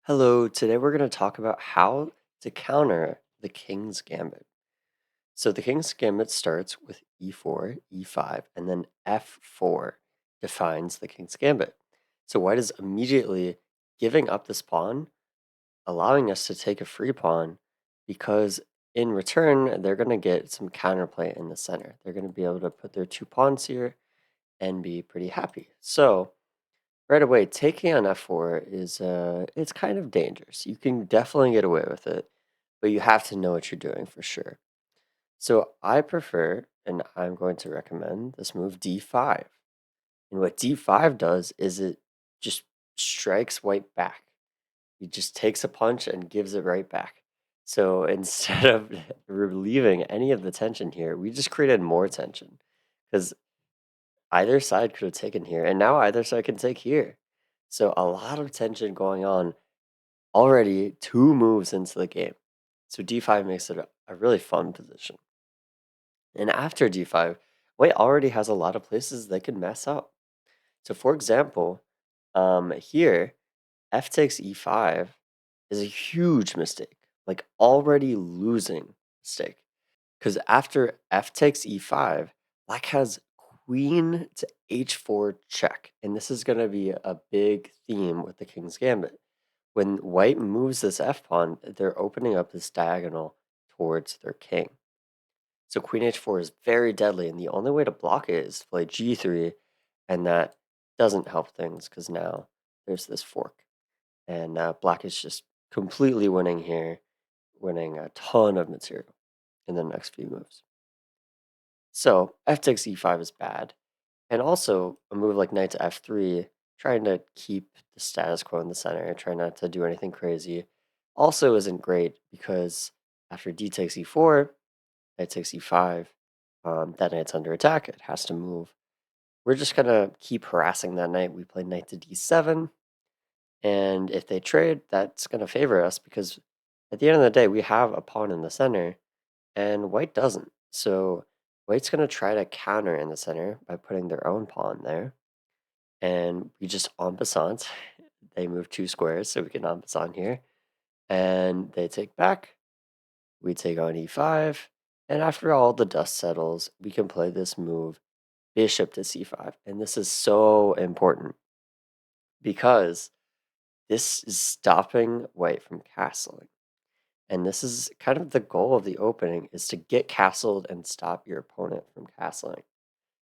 Hello, today we're going to talk about how to counter the King's Gambit. So the King's Gambit starts with e4, e5, and then f4 defines the King's Gambit. So white is immediately giving up this pawn, allowing us to take a free pawn because in return, they're going to get some counterplay in the center. They're going to be able to put their two pawns here and be pretty happy. So right away, taking on f4 is it's kind of dangerous. You can definitely get away with it, but you have to know what you're doing for sure. So I prefer, and I'm going to recommend this move d5. And what d5 does is it just strikes white back. He just takes a punch and gives it right back. So instead of relieving any of the tension here, we just created more tension because either side could have taken here, and now either side can take here. So a lot of tension going on already 2 moves into the game. So d5 makes it a really fun position. And after d5, white already has a lot of places they can mess up. So for example, here, f takes e5 is a huge mistake, like already losing mistake. Because after f takes e5, black has queen to h4 check. And this is going to be a big theme with the King's Gambit. When white moves this f pawn, they're opening up this diagonal towards their king. So queen h4 is very deadly, and the only way to block it is to play g3, and that doesn't help things because now there's this fork. And black is just completely winning here, winning a ton of material in the next few moves. So f takes e5 is bad. And also a move like knight to f3, trying to keep the status quo in the center, try not to do anything crazy, also isn't great because after d takes e4, knight takes e5, that knight's under attack, it has to move. We're just gonna keep harassing that knight. We play knight to d7, and if they trade, that's gonna favor us because at the end of the day, we have a pawn in the center, and white doesn't. So white's going to try to counter in the center by putting their own pawn there. And we just en passant. They move 2 squares, so we can en passant here. And they take back. We take on e5. And after all the dust settles, we can play this move, bishop to c5. And this is so important because this is stopping white from castling. And this is kind of the goal of the opening, is to get castled and stop your opponent from castling.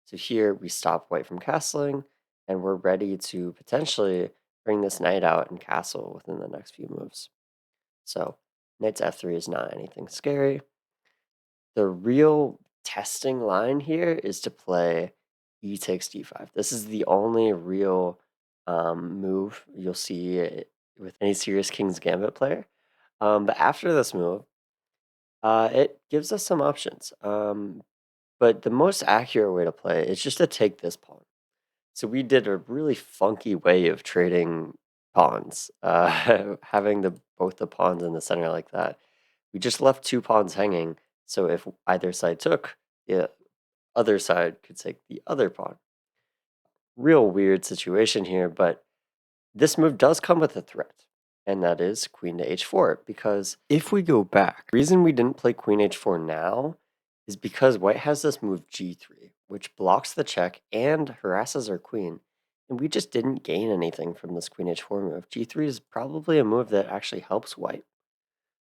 So here we stop white from castling, and we're ready to potentially bring this knight out and castle within the next few moves. So knight to f3 is not anything scary. The real testing line here is to play e takes d5. This is the only real move you'll see with any serious King's Gambit player. But after this move, it gives us some options. But the most accurate way to play is just to take this pawn. So we did a really funky way of trading pawns, having both the pawns in the center like that. We just left 2 pawns hanging, so if either side took, the other side could take the other pawn. Real weird situation here, but this move does come with a threat, and that is queen to h4, because if we go back, the reason we didn't play queen h4 now is because white has this move g3, which blocks the check and harasses our queen, and we just didn't gain anything from this queen h4 move. g3 is probably a move that actually helps white.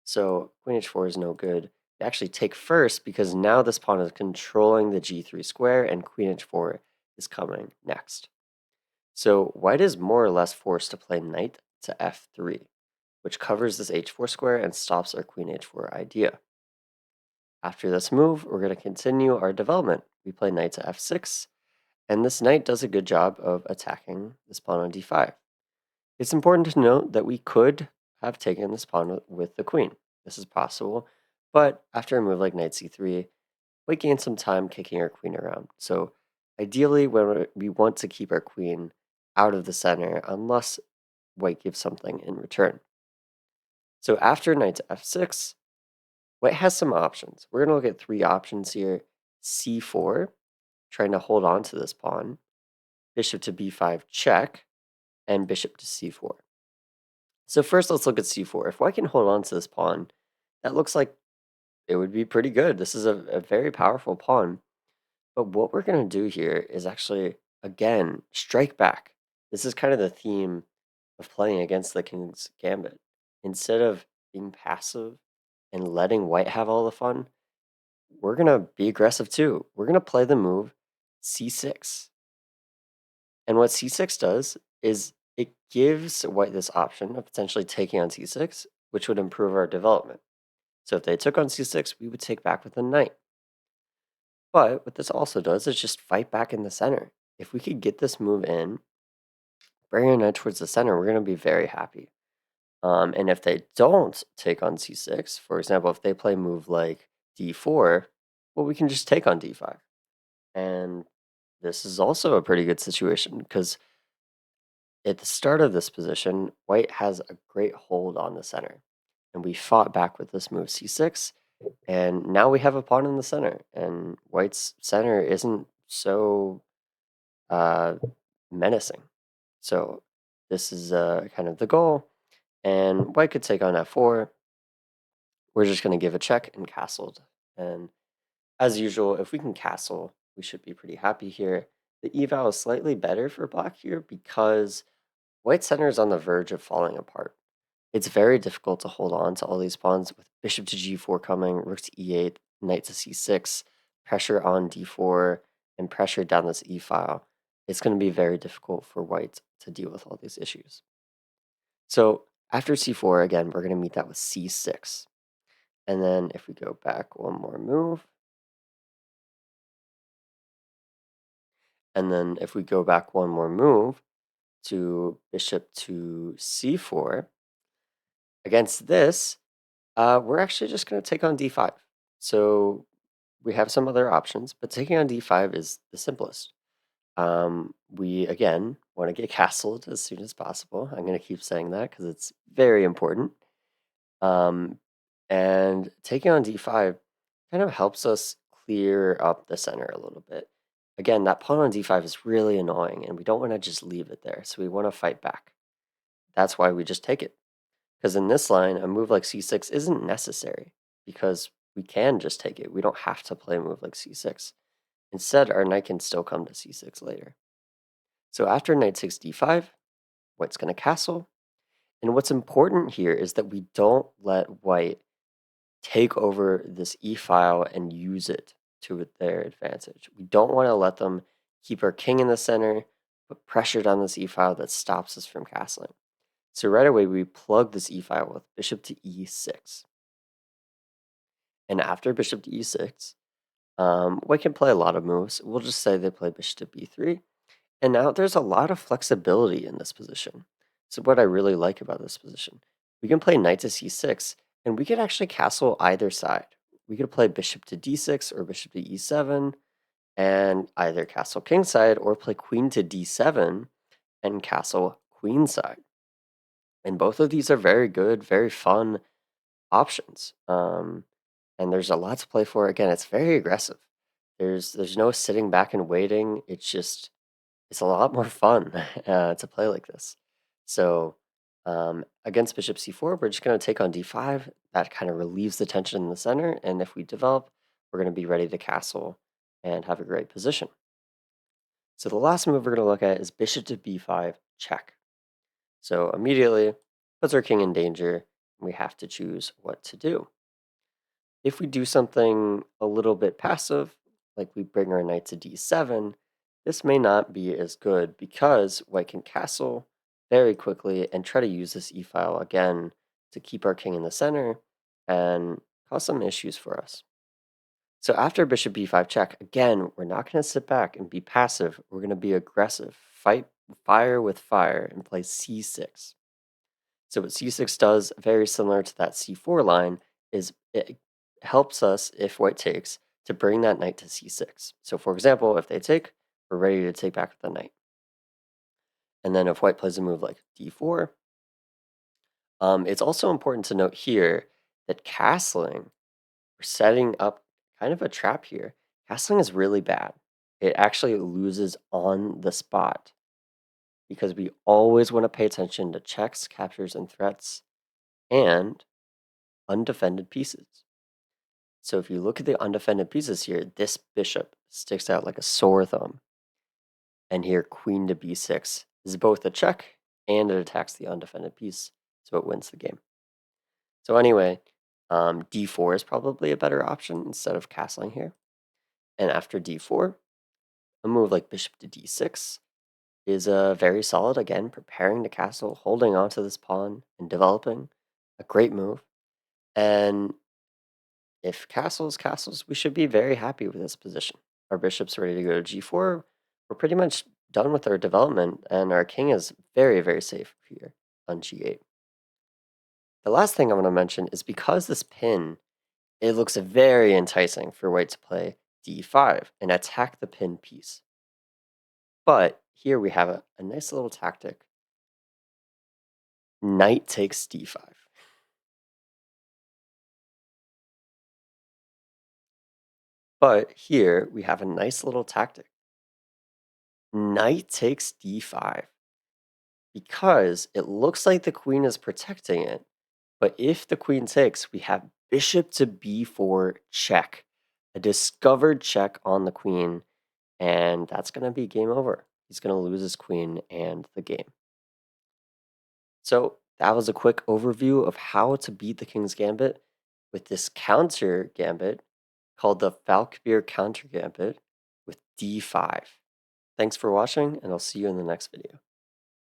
So queen h4 is no good. We actually take first because now this pawn is controlling the g3 square, and queen h4 is coming next. So white is more or less forced to play knight to f3, which covers this h4 square and stops our queen h4 idea. After this move, we're going to continue our development. We play knight to f6, and this knight does a good job of attacking this pawn on d5. It's important to note that we could have taken this pawn with the queen. This is possible, but after a move like knight c3, white gains some time kicking our queen around. So ideally, when we want to keep our queen out of the center unless white gives something in return. So after knight to f6, white has some options. We're going to look at 3 options here. c4, trying to hold on to this pawn. Bishop to b5 check, and bishop to c4. So first, let's look at c4. If white can hold on to this pawn, that looks like it would be pretty good. This is a very powerful pawn. But what we're going to do here is actually, again, strike back. This is kind of the theme of playing against the king's gambit. Instead of being passive and letting white have all the fun, we're going to be aggressive too. We're going to play the move c6. And what c6 does is it gives white this option of potentially taking on c6, which would improve our development. So if they took on c6, we would take back with the knight. But what this also does is just fight back in the center. If we could get this move in, bring our knight towards the center, we're going to be very happy. And if they don't take on c6, for example, if they play a move like d4, well, we can just take on d5. And this is also a pretty good situation because at the start of this position, white has a great hold on the center. And we fought back with this move c6, and now we have a pawn in the center, and white's center isn't so uh, menacing. So this is kind of the goal, and white could take on f4. We're just going to give a check and castled. And as usual, if we can castle, we should be pretty happy here. The eval is slightly better for black here because white center is on the verge of falling apart. It's very difficult to hold on to all these pawns with bishop to g4 coming, rook to e8, knight to c6, pressure on d4, and pressure down this e file. It's going to be very difficult for white to deal with all these issues. So after c4, again, we're going to meet that with c6. And then if we go back one more move, and then if we go back one more move to bishop to c4, against this, we're actually just going to take on d5. So we have some other options, but taking on d5 is the simplest. We, again, want to get castled as soon as possible. I'm going to keep saying that because it's very important. Um, and taking on d5 kind of helps us clear up the center a little bit. Again, that pawn on d5 is really annoying, and we don't want to just leave it there. So we want to fight back. That's why we just take it. Because in this line, a move like c6 isn't necessary because we can just take it. We don't have to play a move like c6. Instead, our knight can still come to c6 later. So after knight takes d5, white's going to castle. And what's important here is that we don't let white take over this e file and use it to their advantage. We don't want to let them keep our king in the center, put pressure down this e file that stops us from castling. So right away, we plug this e file with bishop to e6. And after bishop to e6, white can play a lot of moves. We'll just say they play bishop to b3. And now there's a lot of flexibility in this position. So what I really like about this position, we can play knight to c6, and we could actually castle either side. We could play bishop to d6 or bishop to e7, and either castle kingside or play queen to d7 and castle queenside. And both of these are very good, very fun options. And there's a lot to play for. Again, it's very aggressive. There's no sitting back and waiting. It's a lot more fun to play like this. So against bishop c4, we're just going to take on d5. That kind of relieves the tension in the center. And if we develop, we're going to be ready to castle and have a great position. So the last move we're going to look at is bishop to b5 check. So immediately puts our king in danger. We have to choose what to do. If we do something a little bit passive, like we bring our knight to d7, this may not be as good because white can castle very quickly and try to use this e-file again to keep our king in the center and cause some issues for us. So after bishop b5 check, again, we're not going to sit back and be passive. We're going to be aggressive, fight fire with fire, and play c6. So what c6 does, very similar to that c4 line, is it helps us, if white takes, to bring that knight to c6. So for example, if they take, we're ready to take back with the knight. And then if white plays a move like d4, it's also important to note here that castling, we're setting up kind of a trap here. Castling is really bad. It actually loses on the spot. because we always want to pay attention to checks, captures, and threats, and undefended pieces. So if you look at the undefended pieces here, this bishop sticks out like a sore thumb. And here, queen to b6 is both a check and it attacks the undefended piece, so it wins the game. So anyway, d4 is probably a better option instead of castling here. And after d4, a move like bishop to d6 is very solid. Again, preparing the castle, holding onto this pawn, and developing. A great move. And if castles, we should be very happy with this position. Our bishop's ready to go to g4. We're pretty much done with our development, and our king is very, very safe here on g8. The last thing I want to mention is because this pin, it looks very enticing for white to play d5 and attack the pin piece. But here we have a nice little tactic. Knight takes d5. But here we have a nice little tactic. Knight takes d5 because it looks like the queen is protecting it. But if the queen takes, we have bishop to b4 check, a discovered check on the queen, and that's going to be game over. He's going to lose his queen and the game. So that was a quick overview of how to beat the King's Gambit with this counter gambit called the Falkbeer counter gambit with d5. Thanks for watching, and I'll see you in the next video.